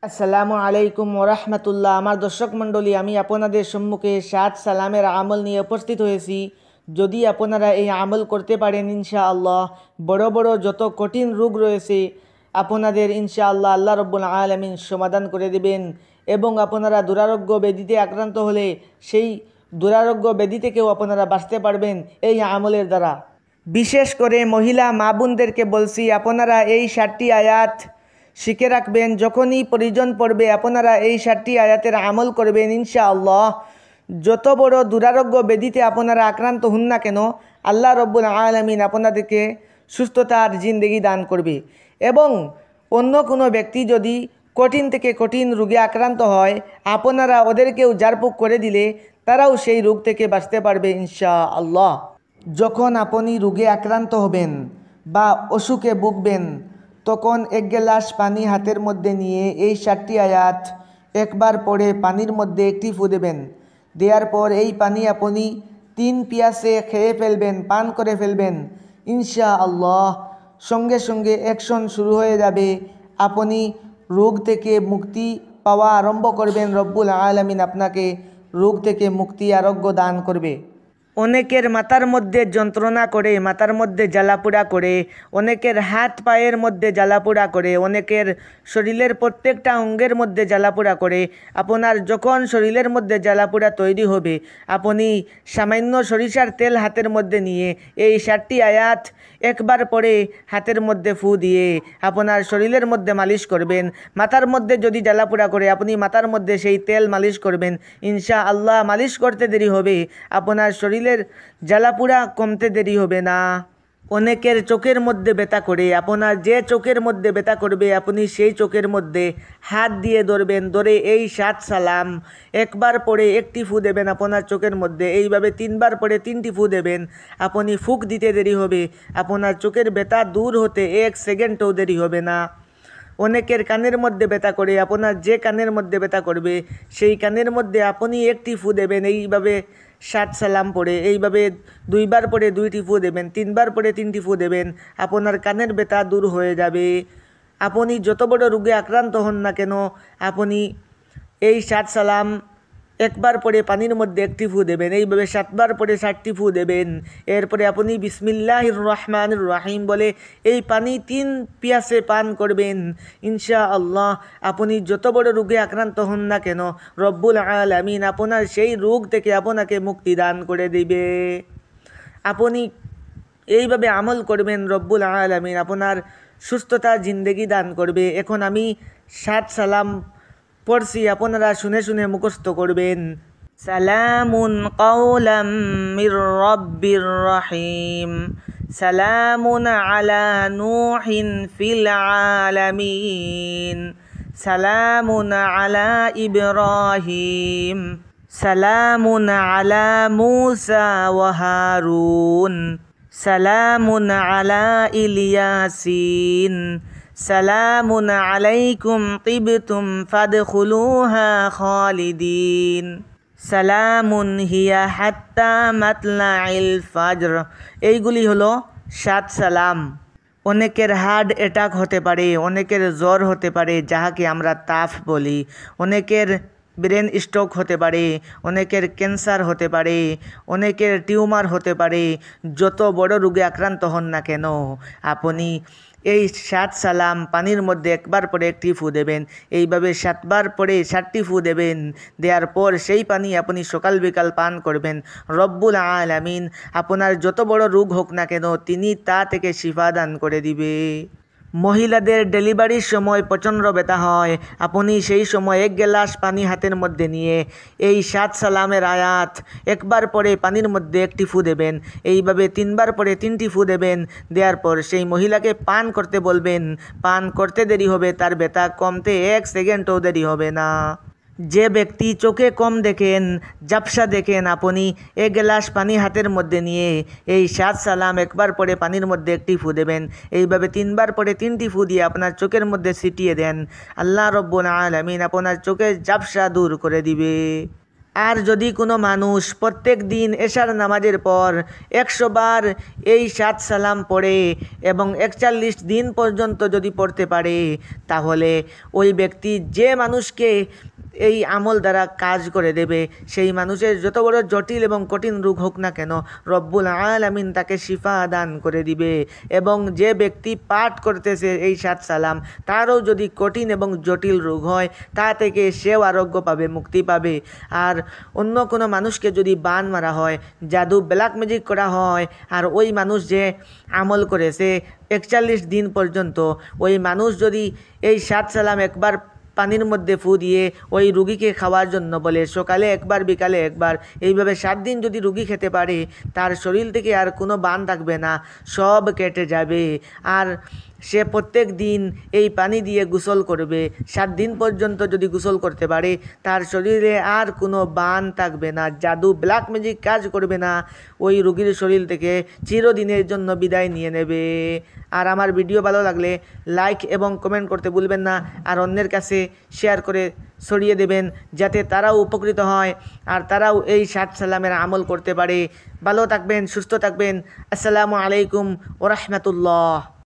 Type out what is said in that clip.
আসসালামু আলাইকুম ওরহমতুল্লাহ। আমার দর্শক মণ্ডলী, আমি আপনাদের সম্মুখে 7 সালামের আমল নিয়ে উপস্থিত হয়েছি। যদি আপনারা এই আমল করতে পারেন, ইনশাআল্লাহ বড় বড় যত কঠিন রোগ রয়েছে আপনাদের ইনশাআল্লাহ আল্লাহ রব্বুল আলামিন সমাধান করে দিবেন। এবং আপনারা দুরারোগ্য ব্যাধিতে আক্রান্ত হলে সেই দুরারোগ্য ব্যাধি থেকেও আপনারা বাঁচতে পারবেন এই আমলের দ্বারা। বিশেষ করে মহিলা মা বোনদেরকে বলছি, আপনারা এই 7টি আয়াত শিখে রাখবেন। যখনই প্রয়োজন পড়বে আপনারা এই 7টি আয়াতের আমল করবেন, ইনশাআল্লাহ যত বড় দুরারোগ্য ব্যাধিতে আপনারা আক্রান্ত হন না কেন, আল্লাহ রব্বুল আলামিন আপনাদেরকে সুস্থতার জিন্দেগি দান করবে। এবং অন্য কোনো ব্যক্তি যদি কঠিন থেকে কঠিন রোগে আক্রান্ত হয়, আপনারা ওদেরকেও জারপুক করে দিলে তারাও সেই রোগ থেকে বাঁচতে পারবে ইনশাআল্লাহ। যখন আপনি রোগে আক্রান্ত হবেন বা অসুখে ভুগবেন, তখন 1 গ্লাস পানি হাতের মধ্যে নিয়ে এই 7টি আয়াত একবার পড়ে পানির মধ্যে একটি ফু দেবেন। দেওয়ার পর এই পানি আপনি 3 পিয়াসে খেয়ে ফেলবেন, পান করে ফেলবেন। ইনশাআল্লাহ সঙ্গে সঙ্গে অ্যাকশন শুরু হয়ে যাবে। আপনি রোগ থেকে মুক্তি পাওয়া আরম্ভ করবেন। রব্বুল আলামিন আপনাকে রোগ থেকে মুক্তি আরোগ্য দান করবে। অনেকের মাথার মধ্যে যন্ত্রণা করে, মাথার মধ্যে জ্বালাপোড়া করে, অনেকের হাত পায়ের মধ্যে জ্বালাপোড়া করে, অনেকের শরীরের প্রত্যেকটা অঙ্গের মধ্যে জ্বালাপোড়া করে। আপনার যখন শরীরের মধ্যে জ্বালাপোড়া তৈরি হবে, আপনি সামান্য সরিষার তেল হাতের মধ্যে নিয়ে এই 7টি আয়াত একবার পরে হাতের মধ্যে ফু দিয়ে আপনার শরীরের মধ্যে মালিশ করবেন। মাথার মধ্যে যদি জ্বালাপোড়া করে, আপনি মাথার মধ্যে সেই তেল মালিশ করবেন। ইনশাআল্লাহ মালিশ করতে দেরি হবে, আপনার শরীরের জ্বালাপোড়া কমতে দেরি হবে না। অনেকের চোখের মধ্যে ব্যথা করে, আপনার যে চোখের মধ্যে ব্যথা করবে আপনি সেই চোখের মধ্যে হাত দিয়ে ধরবেন, ধরে এই 7 সালাম একবার পরে একটি ফু দেবেন আপনার চোখের মধ্যে। এইভাবে 3বার পরে 3টি ফু দেবেন। আপনি ফুক দিতে দেরি হবে, আপনার চোখের ব্যথা দূর হতে 1 সেকেন্ডও দেরি হবে না। অনেকের কানের মধ্যে ব্যথা করে, আপনার যে কানের মধ্যে ব্যথা করবে সেই কানের মধ্যে আপনি একটি ফু দেবেন। এইভাবে 7 সালাম পড়ে এইভাবে 2বার পরে 2টি ফু দেবেন, 3বার পরে 3টি ফু দেবেন। আপনার কানের ব্যথা দূর হয়ে যাবে। আপনি যত বড় রোগে আক্রান্ত হন না কেন, আপনি এই 7 সালাম একবার পরে পানির মধ্যে একটি ফু দেবেন। এইভাবে 7বার পরে 7টি ফু দেবেন। এরপরে আপনি বিসমিল্লাহির রহমানির রহিম বলে এই পানি 3 পিয়াসে পান করবেন। ইনশাআল্লাহ আপনি যত বড় রোগে আক্রান্ত হন না কেন, রব্বুল আলামিন আপনার সেই রোগ থেকে আপনাকে মুক্তি দান করে দিবে। আপনি এইভাবে আমল করবেন, রব্বুল আলামিন আপনার সুস্থতা জিন্দেগি দান করবে। এখন আমি 7 সালাম পড়ছি, আপনারা শুনে শুনে মুখস্থ করবেন। সালামুন কাওলাম মির রাব্বির রহিম, সালামুন আলা নূহিন ফিল আলামিন, সালামুন আলা ইব্রাহিম, সালামুন আলা মূসা ওয়া হারুন, সালামুন আলা ইলিয়াসিন, সালামুন আলাইকুম তিবতুম ফাদখুলুহা খালিদিন, সালামুন হিয়া হাত্তা মাতলাইল ফাজর। এইগুলি হলো 7 সালাম। অনেকের হার্ট অ্যাটাক হতে পারে, অনেকের জ্বর হতে পারে যাহাকে আমরা তাফ বলি, অনেকের ব্রেন স্ট্রোক হতে পারে, অনেকের ক্যান্সার হতে পারে, অনেকের টিউমার হতে পারে। যত বড় রোগে আক্রান্ত হন না কেন, আপনি এই 7 সালাম পানির মধ্যে একবার পরে একটি ফু দেবেন। এইভাবে 7বার পরে 7টি ফু দেবেন। দেওয়ার পর সেই পানি আপনি সকাল বিকাল পান করবেন। রব্বুল আলামিন আপনার যত বড় রোগ হোক না কেন তিনি তা থেকে শিফা দান করে দিবে। মহিলাদের ডেলিভারির সময় প্রচণ্ড ব্যথা হয়, আপনি সেই সময় 1 গ্লাস পানি হাতের মধ্যে নিয়ে এই 7 সালামের আয়াত একবার পরে পানির মধ্যে একটি ফু দেবেন। এইভাবে 3বার পরে 3টি ফু দেবেন। দেওয়ার পর সেই মহিলাকে পান করতে বলবেন। পান করতে দেরি হবে, তার ব্যথা কমতে 1 সেকেন্ডও দেরি হবে না। যে ব্যক্তি চোখে কম দেখেন, ঝাপসা দেখেন, আপনি 1 গ্লাস পানি হাতের মধ্যে নিয়ে এই 7 সালাম একবার পরে পানির মধ্যে একটি ফু দেবেন। এইভাবে 3বার পরে 3টি ফু দিয়ে আপনার চোখের মধ্যে ছিটিয়ে দেন। আল্লাহ রব্বুল আলামিন আপনার চোখের ঝাপসা দূর করে দিবে। আর যদি কোনো মানুষ প্রত্যেক দিন এশার নামাজের পর 100 বার এই 7 সালাম পড়ে এবং 41 দিন পর্যন্ত যদি পড়তে পারে, তাহলে ওই ব্যক্তি যে মানুষকে এই আমল দ্বারা কাজ করে দেবে, সেই মানুষের যত বড় জটিল এবং কঠিন রোগ হোক না কেন, রব্বুল আলামিন তাকে শিফা দান করে দিবে। এবং যে ব্যক্তি পাঠ করতেছে এই 7 সালাম, তারও যদি কঠিন এবং জটিল রোগ হয়, তা থেকে সেও আরোগ্য পাবে, মুক্তি পাবে। আর অন্য কোনো মানুষকে যদি বান মারা হয়, জাদু ব্ল্যাক ম্যাজিক করা হয়, আর ওই মানুষ যে আমল করেছে 41 দিন পর্যন্ত, ওই মানুষ যদি এই 7 সালাম একবার পানির মধ্যে ফু দিয়ে ওই রুগীকে খাওয়ার জন্য বলে, সকালে একবার বিকালে একবার, এইভাবে 7 দিন যদি রুগী খেতে পারে, তার শরীর থেকে আর কোনো বান থাকবে না, সব কেটে যাবে। আর সে প্রত্যেক দিন এই পানি দিয়ে গোসল করবে, 7 দিন পর্যন্ত যদি গোসল করতে পারে, তার শরীরে আর কোনো বান থাকবে না, জাদু ব্ল্যাক ম্যাজিক কাজ করবে না, ওই রুগীর শরীর থেকে চিরদিনের জন্য বিদায় নিয়ে নেবে। আর আমার ভিডিও ভালো লাগলে লাইক এবং কমেন্ট করতে ভুলবেন না, আর অন্যের কাছে শেয়ার করে ছড়িয়ে দেবেন, যাতে তারাও উপকৃত হয় আর তারাও এই 7 সালামের আমল করতে পারে। ভালো থাকবেন, সুস্থ থাকবেন। আসসালামু আলাইকুম ওয়া রাহমাতুল্লাহ।